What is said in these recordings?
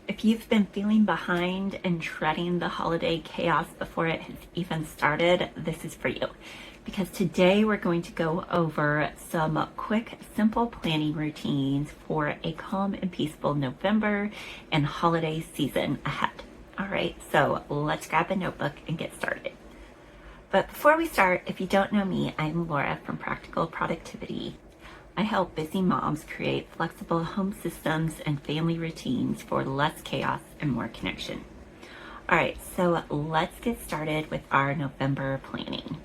If you've been feeling behind and dreading the holiday chaos before it has even started, this is for you. Because today we're going to go over some quick, simple planning routines for a calm and peaceful November and holiday season ahead. All right, so let's grab a notebook and get started. But before we start, if you don't know me, I'm Laura from Practical Productivity. I help busy moms create flexible home systems and family routines for less chaos and more connection. All right, so let's get started with our November planning.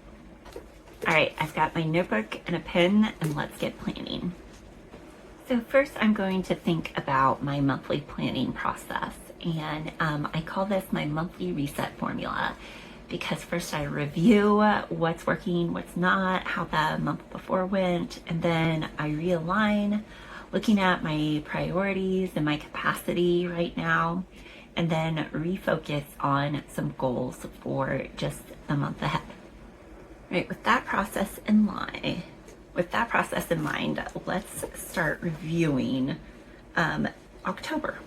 All right, I've got my notebook and a pen, and let's get planning. So first, I'm going to think about my monthly planning process, and I call this my monthly reset formula. Because first I review what's working, what's not, how the month before went, and then I realign, looking at my priorities and my capacity right now, and then refocus on some goals for just the month ahead. Right, with that process in mind, let's start reviewing October.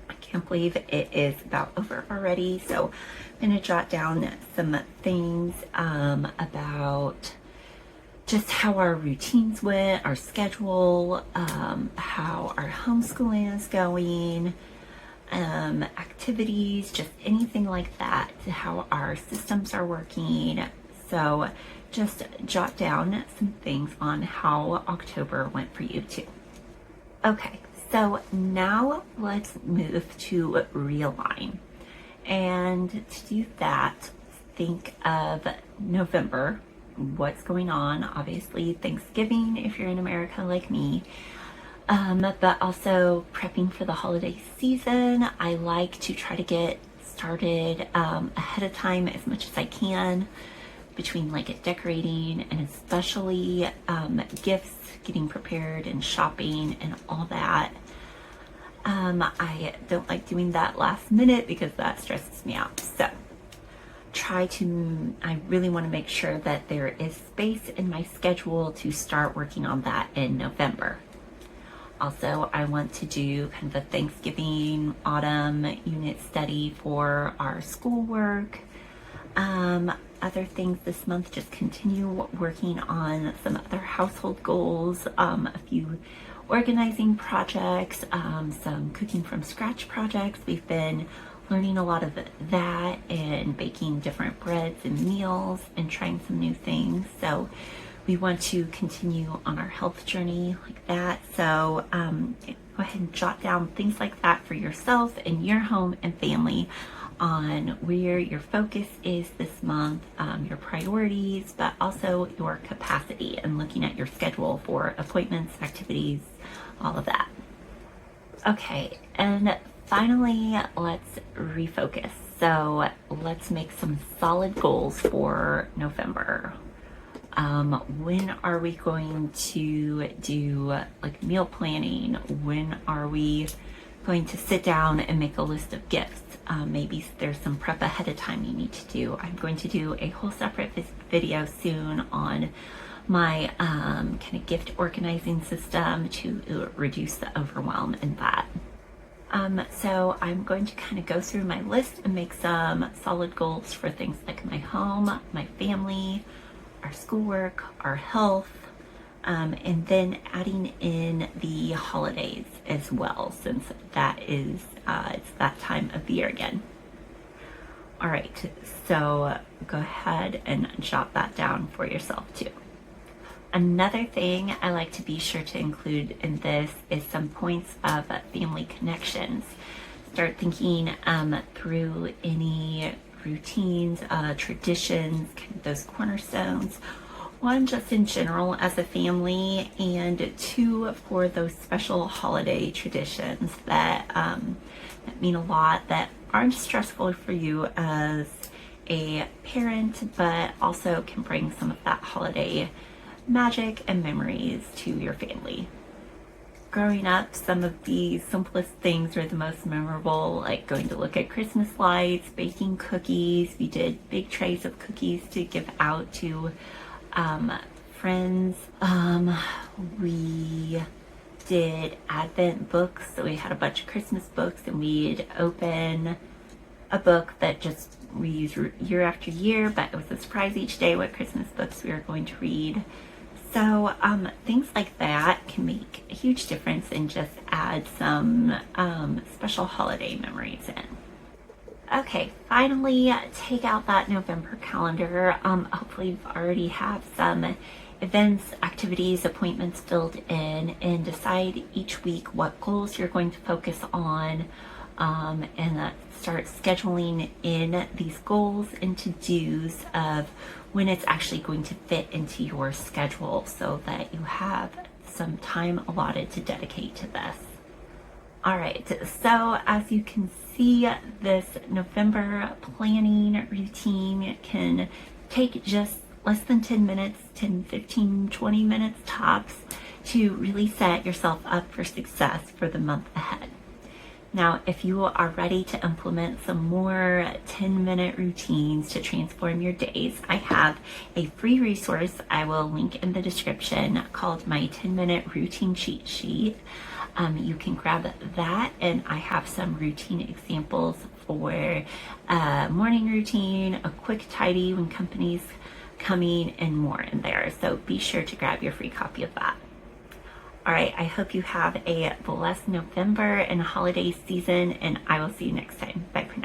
I can't believe it is about over already, so I'm going to jot down some things about just how our routines went, our schedule, how our homeschooling is going, activities, just anything like that, how our systems are working. So just jot down some things on how October went for you too. Okay, so now let's move to realign. And to do that, think of November, what's going on. Obviously, Thanksgiving if you're in America like me, but also prepping for the holiday season. I like to try to get started ahead of time as much as I can between like decorating and especially gifts, getting prepared and shopping and all that. I don't like doing that last minute because that stresses me out. So I really want to make sure that there is space in my schedule to start working on that in November. Also, I want to do kind of a Thanksgiving autumn unit study for our schoolwork. Other things this month, just continue working on some other household goals, a few organizing projects, some cooking from scratch projects. We've been learning a lot of that and baking different breads and meals and trying some new things. So we want to continue on our health journey like that. So go ahead and jot down things like that for yourself and your home and family on where your focus is this month, your priorities, but also your capacity and looking at your schedule for appointments, activities, all of that. Okay, and finally, let's refocus. So let's make some solid goals for November. When are we going to do like meal planning? When are we going to sit down and make a list of gifts? Maybe there's some prep ahead of time you need to do. I'm going to do a whole separate video soon on my kind of gift organizing system to reduce the overwhelm in that. So I'm going to kind of go through my list and make some solid goals for things like my home, my family, our schoolwork, our health, and then adding in the holidays as well, since that is it's that time of the year again. All right, so go ahead and jot that down for yourself too. Another thing I like to be sure to include in this is some points of family connections. Start thinking through any routines, traditions, kind of those cornerstones. One, just in general as a family, and two, for those special holiday traditions that mean a lot, that aren't stressful for you as a parent, but also can bring some of that holiday magic and memories to your family. Growing up, some of the simplest things are the most memorable, like going to look at Christmas lights, baking cookies. We did big trays of cookies to give out to friends. We did Advent books. So we had a bunch of Christmas books, and we'd open a book that just we use year after year, but it was a surprise each day what Christmas books we were going to read. So things like that can make a huge difference and just add some special holiday memories in. Okay, finally take out that November calendar. Hopefully you've already have some events, activities, appointments filled in, and decide each week what goals you're going to focus on, and start scheduling in these goals and to-dos of when it's actually going to fit into your schedule so that you have some time allotted to dedicate to this. All right, so as you can see, this November planning routine can take just less than 10 minutes, 10, 15, 20 minutes tops to really set yourself up for success for the month ahead. Now, if you are ready to implement some more 10-minute routines to transform your days, I have a free resource I will link in the description called my 10-minute routine cheat sheet. You can grab that, and I have some routine examples for a morning routine, a quick tidy when company's coming, and more in there. So be sure to grab your free copy of that. All right, I hope you have a blessed November and holiday season, and I will see you next time. Bye for now.